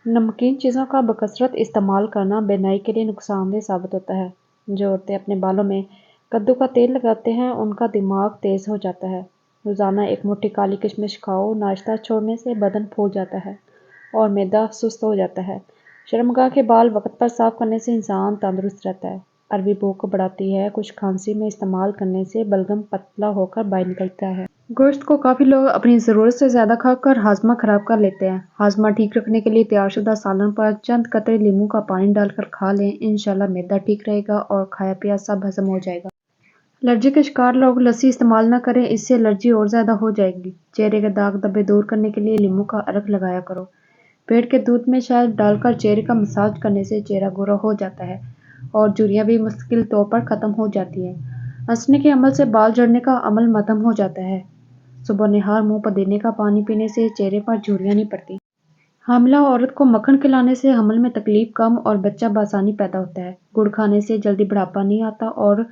नमकीन चीज़ों का बकसरत इस्तेमाल करना बेनाई के लिए नुकसानदेह साबित होता है। जो औरतें अपने बालों में कद्दू का तेल लगाते हैं, उनका दिमाग तेज हो जाता है। रोज़ाना एक मुट्ठी काली किशमिश खाओ, नाश्ता छोड़ने से बदन फूल जाता है और मैदा सुस्त हो जाता है। शर्मगाह के बाल वक्त पर साफ करने से इंसान तंदुरुस्त रहता है। अरबी भूख को बढ़ाती है। कुछ खांसी में इस्तेमाल करने से बलगम पतला होकर बाहर निकलता है। गोश्त को काफ़ी लोग अपनी ज़रूरत से ज़्यादा खाकर हाजमा ख़राब कर लेते हैं। हाजमा ठीक रखने के लिए तैयारशुदा सालन पर चंद कतरे नींबू का पानी डालकर खा लें। इंशाल्लाह मैदा ठीक रहेगा और खाया पिया सब हजम हो जाएगा। एलर्जी के शिकार लोग लस्सी इस्तेमाल न करें, इससे एलर्जी और ज़्यादा हो जाएगी। चेहरे के दाग धब्बे दूर करने के लिए नींबू का अर्क लगाया करो। पेड़ के दूध में शहद डालकर चेहरे का मसाज करने से चेहरा गोरा हो जाता है और झुर्रियाँ भी मुश्किल तौर पर ख़त्म हो जाती हैं। हंसने के अमल से बाल झड़ने का अमल मध्यम हो जाता है। सुबह निहार मुंह पुदीने का पानी पीने से चेहरे पर झुर्रियाँ नहीं पड़ती। हामिला औरत को मक्खन खिलाने से हमल में तकलीफ कम और बच्चा बआसानी पैदा होता है। गुड़ खाने से जल्दी बुढ़ापा नहीं आता और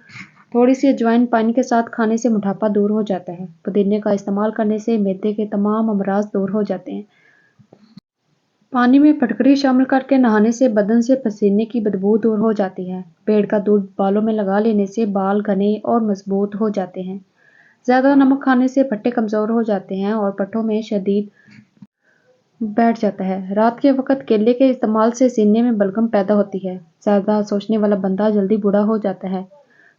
थोड़ी सी अजवाइन पानी के साथ खाने से मोटापा दूर हो जाता है। पुदीने का इस्तेमाल करने से मैदे के तमाम अमराज दूर हो जाते हैं। पानी में फटकरी शामिल करके नहाने से बदन से पसीने की बदबू दूर हो जाती है। पेड़ का दूध बालों में लगा लेने से बाल घने और मजबूत हो जाते हैं। ज़्यादा नमक खाने से पट्टे कमज़ोर हो जाते हैं और पट्टों में शदीद बैठ जाता है। रात के वक्त केले के इस्तेमाल से सीने में बलगम पैदा होती है। ज़्यादा सोचने वाला बंदा जल्दी बूढ़ा हो जाता है।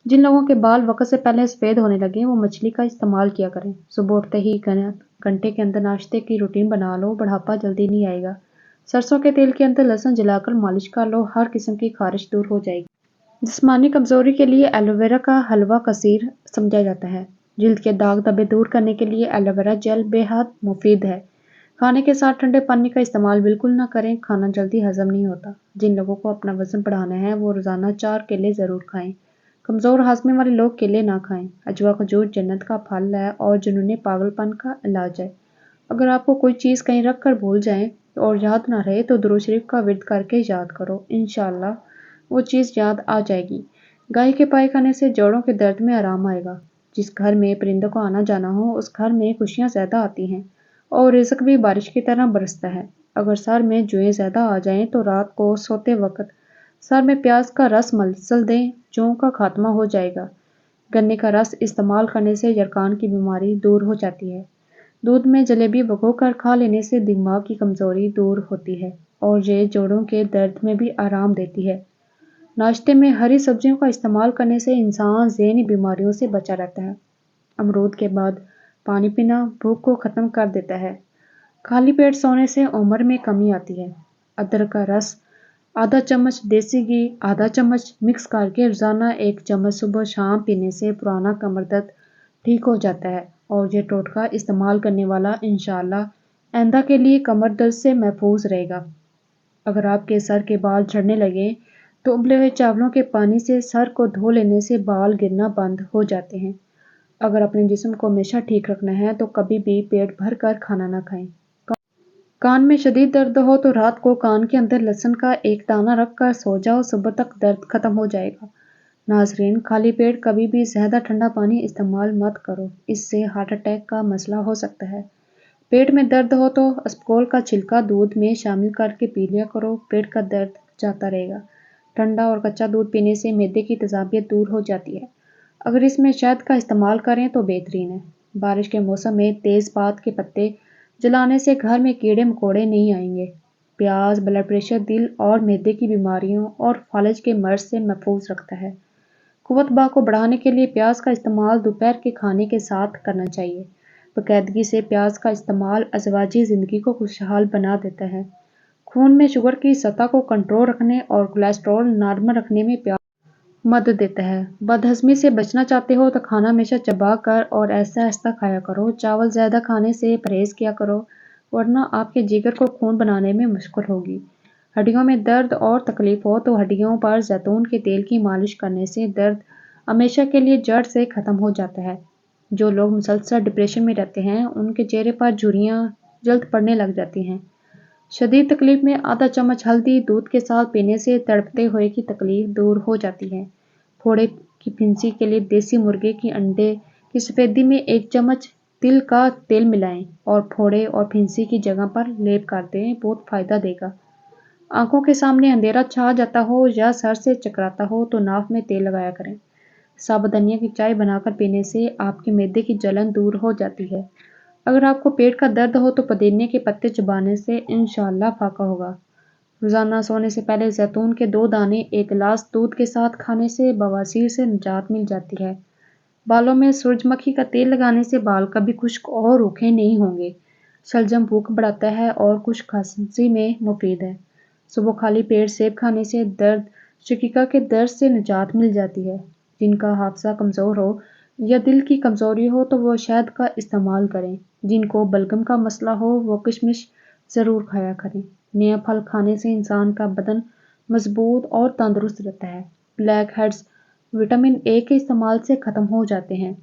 जिन लोगों के बाल वक्त से पहले सफ़ेद होने लगे, वो मछली का इस्तेमाल किया करें। सुबह उठते ही घंटे के अंदर नाश्ते की रूटीन बना लो, बुढ़ापा जल्दी नहीं आएगा। सरसों के तेल के अंदर लहसुन जलाकर मालिश कर लो, हर किस्म की खारिश दूर हो जाएगी। जिस्मानी कमजोरी के लिए एलोवेरा का हलवा कसीर समझा जाता है। जिल्द के दाग धब्बे दूर करने के लिए एलोवेरा जेल बेहद मुफीद है। खाने के साथ ठंडे पानी का इस्तेमाल बिल्कुल ना करें, खाना जल्दी हजम नहीं होता। जिन लोगों को अपना वजन बढ़ाना है, वो रोजाना 4 केले जरूर खाएं। कमजोर हाजमे वाले लोग केले ना खाएं। अजवा खजूर जन्नत का फल है और जुनूनी पागलपन का इलाज है। अगर आपको कोई चीज़ कहीं रख कर भूल जाए और याद ना रहे तो दुरूद शरीफ का विर्द करके याद करो, इंशाल्लाह वो चीज़ याद आ जाएगी। गाय के पाए खाने से जोड़ों के दर्द में आराम आएगा। जिस घर में परिंदों को आना जाना हो, उस घर में खुशियाँ ज़्यादा आती हैं और रिज़्क भी बारिश की तरह बरसता है। अगर सर में जुएँ ज़्यादा आ जाएं तो रात को सोते वक्त सर में प्याज का रस मसल दें, जुओं का खात्मा हो जाएगा। गन्ने का रस इस्तेमाल करने से यरकान की बीमारी दूर हो जाती है। दूध में जलेबी भिगोकर खा लेने से दिमाग की कमजोरी दूर होती है और ये जोड़ों के दर्द में भी आराम देती है। नाश्ते में हरी सब्जियों का इस्तेमाल करने से इंसान ज़हनी बीमारियों से बचा रहता है। अमरूद के बाद पानी पीना भूख को ख़त्म कर देता है। खाली पेट सोने से उम्र में कमी आती है। अदरक का रस आधा चम्मच, देसी घी आधा चम्मच मिक्स करके रोज़ाना 1 चम्मच सुबह शाम पीने से पुराना कमर दर्द ठीक हो जाता है और ये टोटका इस्तेमाल करने वाला इंशाल्लाह आइंदा के लिए कमर दर्द से महफूज रहेगा। अगर आपके सर के बाल झड़ने लगे तो उबले हुए चावलों के पानी से सर को धो लेने से बाल गिरना बंद हो जाते हैं। अगर अपने जिस्म को हमेशा ठीक रखना है तो कभी भी पेट भर कर खाना ना खाएं। कान में शदीद दर्द हो तो रात को कान के अंदर लहसुन का एक दाना रख कर सो जाओ, सुबह तक दर्द खत्म हो जाएगा। नाजरीन, खाली पेट कभी भी ज़्यादा ठंडा पानी इस्तेमाल मत करो, इससे हार्ट अटैक का मसला हो सकता है। पेट में दर्द हो तो अस्पकोल का छिलका दूध में शामिल करके पी लिया करो, पेट का दर्द जाता रहेगा। ठंडा और कच्चा दूध पीने से मैदे की तेजाबियत दूर हो जाती है। अगर इसमें शहद का इस्तेमाल करें तो बेहतरीन है। बारिश के मौसम में तेज़पात के पत्ते जलाने से घर में कीड़े मकोड़े नहीं आएंगे। प्याज ब्लड प्रेशर, दिल और मैदे की बीमारियों और फालज के मर्ज से महफूज रखता है। कुव्वत बा को बढ़ाने के लिए प्याज का इस्तेमाल दोपहर के खाने के साथ करना चाहिए। बाकायदगी से प्याज का इस्तेमाल अज़वाजी ज़िंदगी को खुशहाल बना देता है। खून में शुगर की सतह को कंट्रोल रखने और कोलेस्ट्रॉल नॉर्मल रखने में प्याज मदद देता है। बदहज़मी से बचना चाहते हो तो खाना हमेशा चबा कर और ऐसा ऐसा खाया करो। चावल ज़्यादा खाने से परहेज़ किया करो, वरना आपके जिगर को खून बनाने में मुश्किल होगी। हड्डियों में दर्द और तकलीफ हो तो हड्डियों पर जैतून के तेल की मालिश करने से दर्द हमेशा के लिए जड़ से ख़त्म हो जाता है। जो लोग मुसलसल डिप्रेशन में रहते हैं, उनके चेहरे पर झुर्रियाँ जल्द पड़ने लग जाती हैं। शदीद तकलीफ में आधा चम्मच हल्दी दूध के साथ पीने से तड़पते हुए की तकलीफ दूर हो जाती है। फोड़े की फिंसी के लिए देसी मुर्गे की अंडे की सफ़ेदी में 1 चम्मच तिल का तेल मिलाएं और फोड़े और फिंसी की जगह पर लेप कर दें, बहुत फ़ायदा देगा। آنکھوں کے سامنے اندھیرا چھا جاتا ہو یا سر سے چکراتا ہو تو ناف میں تیل لگایا کریں۔ ثابت دھنیا کی چائے بنا کر پینے سے آپ کے معدے کی جلن دور ہو جاتی ہے۔ اگر آپ کو پیٹ کا درد ہو تو پودینے کے پتے چبانے سے انشاءاللہ فاقہ ہوگا۔ روزانہ سونے سے پہلے زیتون کے 2 دانے ایک گلاس دودھ کے ساتھ کھانے سے بواسیر سے نجات مل جاتی ہے۔ بالوں میں سورج مکھی کا تیل لگانے سے بال کبھی خشک اور روکھے نہیں ہوں گے۔ شلجم بھوک بڑھاتا ہے اور خشک کھانسی میں مفید ہے۔ صبح خالی پیٹ سیب کھانے سے درد شقیقہ کے درد سے نجات مل جاتی ہے۔ جن کا حافظہ کمزور ہو یا دل کی کمزوری ہو تو وہ شہد کا استعمال کریں۔ جن کو بلغم کا مسئلہ ہو وہ کشمش ضرور کھایا کریں۔ نیا پھل کھانے سے انسان کا بدن مضبوط اور تندرست رہتا ہے۔ بلیک ہیڈز وٹامن اے کے استعمال سے ختم ہو جاتے ہیں۔